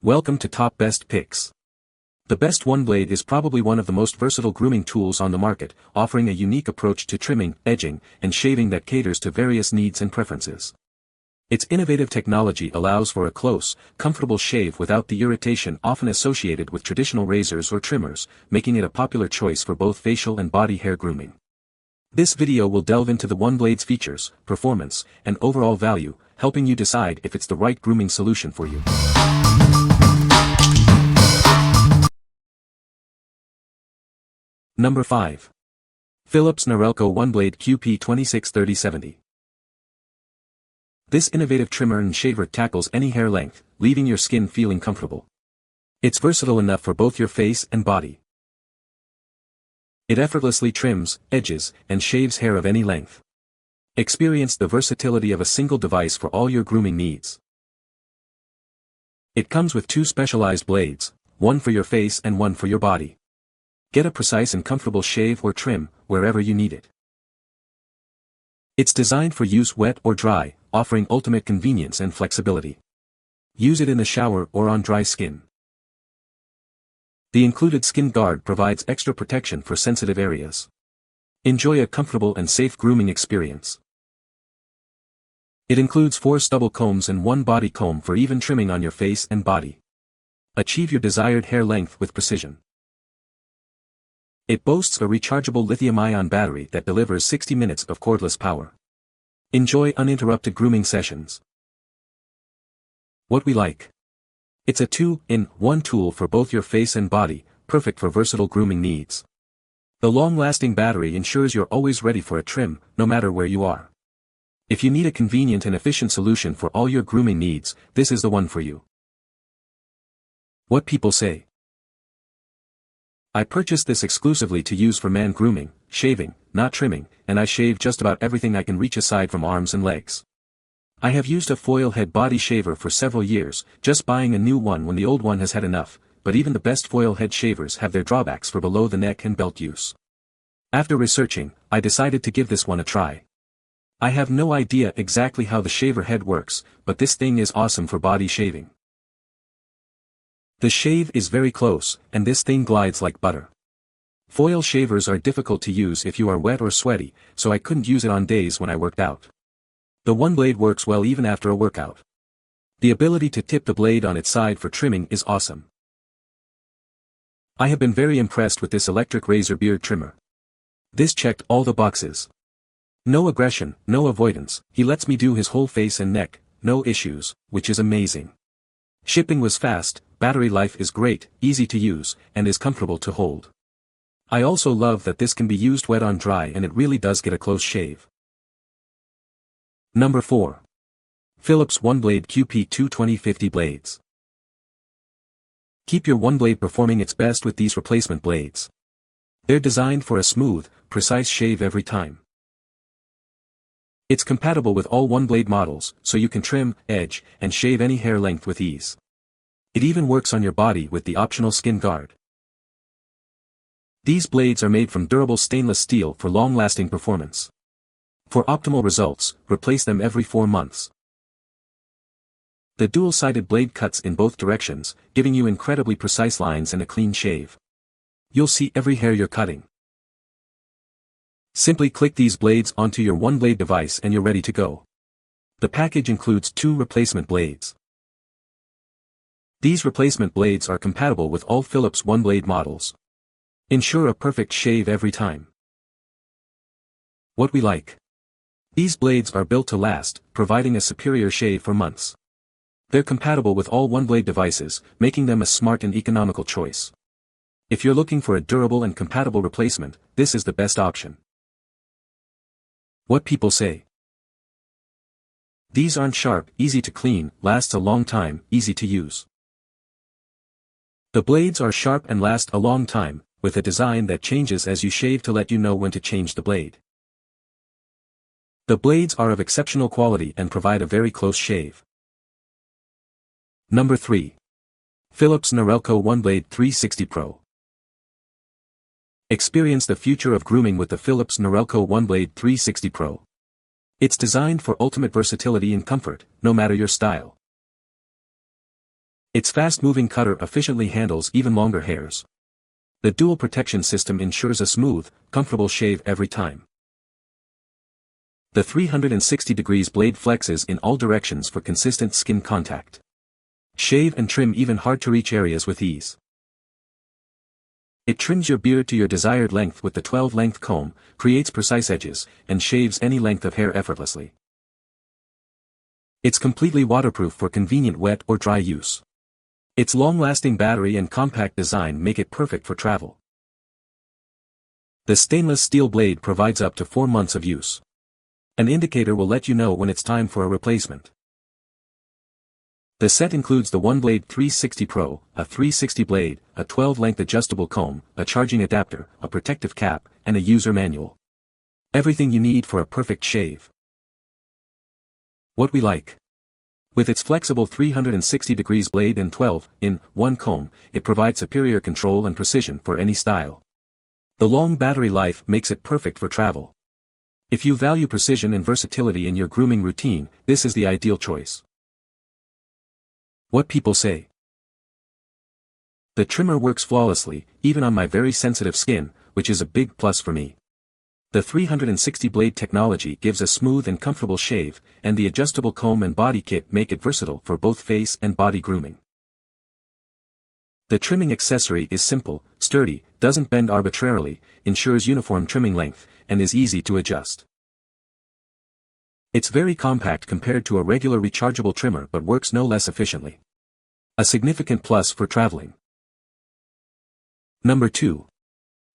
Welcome to Top Best Picks. The best OneBlade is probably one of the most versatile grooming tools on the market, offering a unique approach to trimming, edging, and shaving that caters to various needs and preferences. Its innovative technology allows for a close, comfortable shave without the irritation often associated with traditional razors or trimmers, making it a popular choice for both facial and body hair grooming. This video will delve into the OneBlade's features, performance, and overall value, helping you decide if it's the right grooming solution for you. Number 5. Philips Norelco OneBlade QP263070. This innovative trimmer and shaver tackles any hair length, leaving your skin feeling comfortable. It's versatile enough for both your face and body. It effortlessly trims, edges, and shaves hair of any length. Experience the versatility of a single device for all your grooming needs. It comes with two specialized blades, one for your face and one for your body. Get a precise and comfortable shave or trim, wherever you need it. It's designed for use wet or dry, offering ultimate convenience and flexibility. Use it in the shower or on dry skin. The included skin guard provides extra protection for sensitive areas. Enjoy a comfortable and safe grooming experience. It includes 4 stubble combs and 1 body comb for even trimming on your face and body. Achieve your desired hair length with precision. It boasts a rechargeable lithium-ion battery that delivers 60 minutes of cordless power. Enjoy uninterrupted grooming sessions. What we like. It's a 2-in-1 tool for both your face and body, perfect for versatile grooming needs. The long-lasting battery ensures you're always ready for a trim, no matter where you are. If you need a convenient and efficient solution for all your grooming needs, this is the one for you. What people say. I purchased this exclusively to use for man grooming, shaving, not trimming, and I shave just about everything I can reach aside from arms and legs. I have used a foil head body shaver for several years, just buying a new one when the old one has had enough, but even the best foil head shavers have their drawbacks for below the neck and belt use. After researching, I decided to give this one a try. I have no idea exactly how the shaver head works, but this thing is awesome for body shaving. The shave is very close, and this thing glides like butter. Foil shavers are difficult to use if you are wet or sweaty, so I couldn't use it on days when I worked out. The OneBlade works well even after a workout. The ability to tip the blade on its side for trimming is awesome. I have been very impressed with this electric razor beard trimmer. This checked all the boxes. No aggression, no avoidance, he lets me do his whole face and neck, no issues, which is amazing. Shipping was fast, battery life is great, easy to use, and is comfortable to hold. I also love that this can be used wet on dry and it really does get a close shave. Number 4. Philips OneBlade QP22050 blades. Keep your OneBlade performing its best with these replacement blades. They're designed for a smooth, precise shave every time. It's compatible with all OneBlade models, so you can trim, edge, and shave any hair length with ease. It even works on your body with the optional skin guard. These blades are made from durable stainless steel for long-lasting performance. For optimal results, replace them every 4 months. The dual-sided blade cuts in both directions, giving you incredibly precise lines and a clean shave. You'll see every hair you're cutting. Simply click these blades onto your OneBlade device and you're ready to go. The package includes 2 replacement blades. These replacement blades are compatible with all Philips OneBlade models. Ensure a perfect shave every time. What we like. These blades are built to last, providing a superior shave for months. They're compatible with all OneBlade devices, making them a smart and economical choice. If you're looking for a durable and compatible replacement, this is the best option. What people say. These aren't sharp, easy to clean, lasts a long time, easy to use. The blades are sharp and last a long time, with a design that changes as you shave to let you know when to change the blade. The blades are of exceptional quality and provide a very close shave. Number 3. Philips Norelco OneBlade 360 Pro. Experience the future of grooming with the Philips Norelco OneBlade 360 Pro. It's designed for ultimate versatility and comfort, no matter your style. Its fast-moving cutter efficiently handles even longer hairs. The dual protection system ensures a smooth, comfortable shave every time. The 360 degrees blade flexes in all directions for consistent skin contact. Shave and trim even hard-to-reach areas with ease. It trims your beard to your desired length with the 12-length comb, creates precise edges, and shaves any length of hair effortlessly. It's completely waterproof for convenient wet or dry use. Its long-lasting battery and compact design make it perfect for travel. The stainless steel blade provides up to 4 months of use. An indicator will let you know when it's time for a replacement. The set includes the OneBlade 360 Pro, a 360 blade, a 12-length adjustable comb, a charging adapter, a protective cap, and a user manual. Everything you need for a perfect shave. What we like. With its flexible 360 degrees blade and 12-in-1 comb, it provides superior control and precision for any style. The long battery life makes it perfect for travel. If you value precision and versatility in your grooming routine, this is the ideal choice. What people say. The trimmer works flawlessly, even on my very sensitive skin, which is a big plus for me. The 360 blade technology gives a smooth and comfortable shave, and the adjustable comb and body kit make it versatile for both face and body grooming. The trimming accessory is simple, sturdy, doesn't bend arbitrarily, ensures uniform trimming length, and is easy to adjust. It's very compact compared to a regular rechargeable trimmer but works no less efficiently. A significant plus for traveling. Number 2.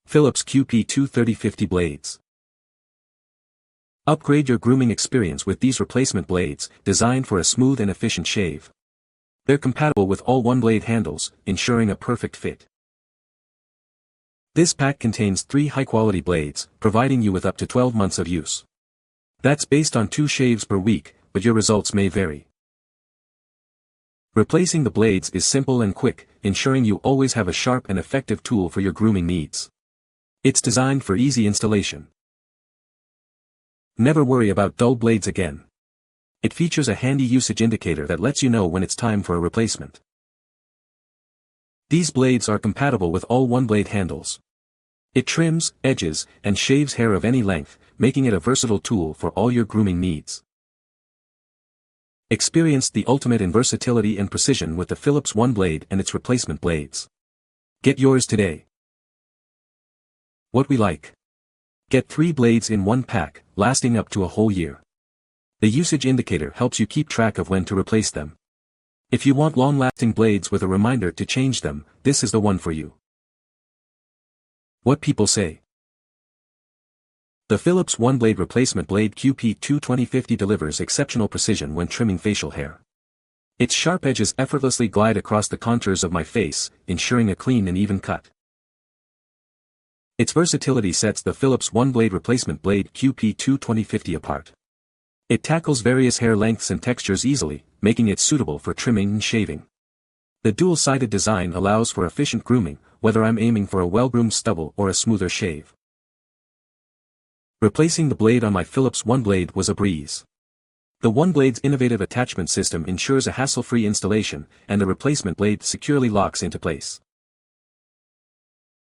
Philips QP23050 blades. Upgrade your grooming experience with these replacement blades, designed for a smooth and efficient shave. They're compatible with all OneBlade handles, ensuring a perfect fit. This pack contains 3 high-quality blades, providing you with up to 12 months of use. That's based on 2 shaves per week, but your results may vary. Replacing the blades is simple and quick, ensuring you always have a sharp and effective tool for your grooming needs. It's designed for easy installation. Never worry about dull blades again. It features a handy usage indicator that lets you know when it's time for a replacement. These blades are compatible with all OneBlade handles. It trims, edges, and shaves hair of any length, making it a versatile tool for all your grooming needs. Experience the ultimate in versatility and precision with the Philips OneBlade and its replacement blades. Get yours today. What we like. Get 3 blades in 1 pack, lasting up to a whole year. The usage indicator helps you keep track of when to replace them. If you want long-lasting blades with a reminder to change them, this is the one for you. What people say. The Philips OneBlade replacement blade QP22050 delivers exceptional precision when trimming facial hair. Its sharp edges effortlessly glide across the contours of my face, ensuring a clean and even cut. Its versatility sets the Philips OneBlade replacement blade QP22050 apart. It tackles various hair lengths and textures easily, making it suitable for trimming and shaving. The dual-sided design allows for efficient grooming, whether I'm aiming for a well-groomed stubble or a smoother shave. Replacing the blade on my Philips OneBlade was a breeze. The OneBlade's innovative attachment system ensures a hassle-free installation, and the replacement blade securely locks into place.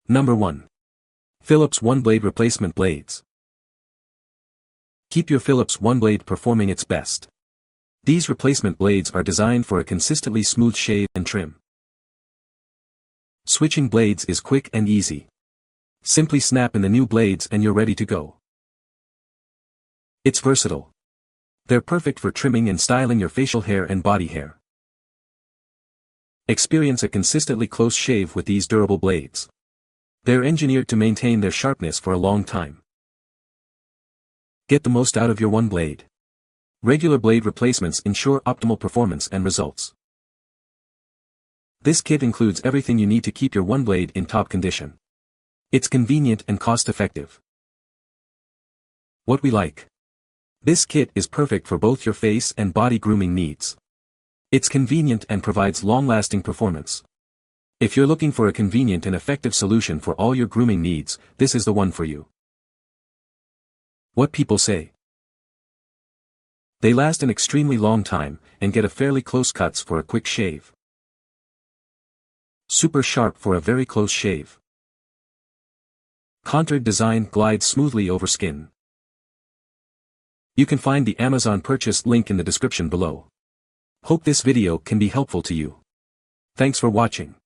Number 1. Philips OneBlade replacement blades. Keep your Philips OneBlade performing its best. These replacement blades are designed for a consistently smooth shave and trim. Switching blades is quick and easy. Simply snap in the new blades and you're ready to go. It's versatile. They're perfect for trimming and styling your facial hair and body hair. Experience a consistently close shave with these durable blades. They're engineered to maintain their sharpness for a long time. Get the most out of your OneBlade. Regular blade replacements ensure optimal performance and results. This kit includes everything you need to keep your OneBlade in top condition. It's convenient and cost-effective. What we like. This kit is perfect for both your face and body grooming needs. It's convenient and provides long-lasting performance. If you're looking for a convenient and effective solution for all your grooming needs, this is the one for you. What people say. They last an extremely long time, and get a fairly close cuts for a quick shave. Super sharp for a very close shave. Contoured design glides smoothly over skin. You can find the Amazon purchase link in the description below. Hope this video can be helpful to you. Thanks for watching.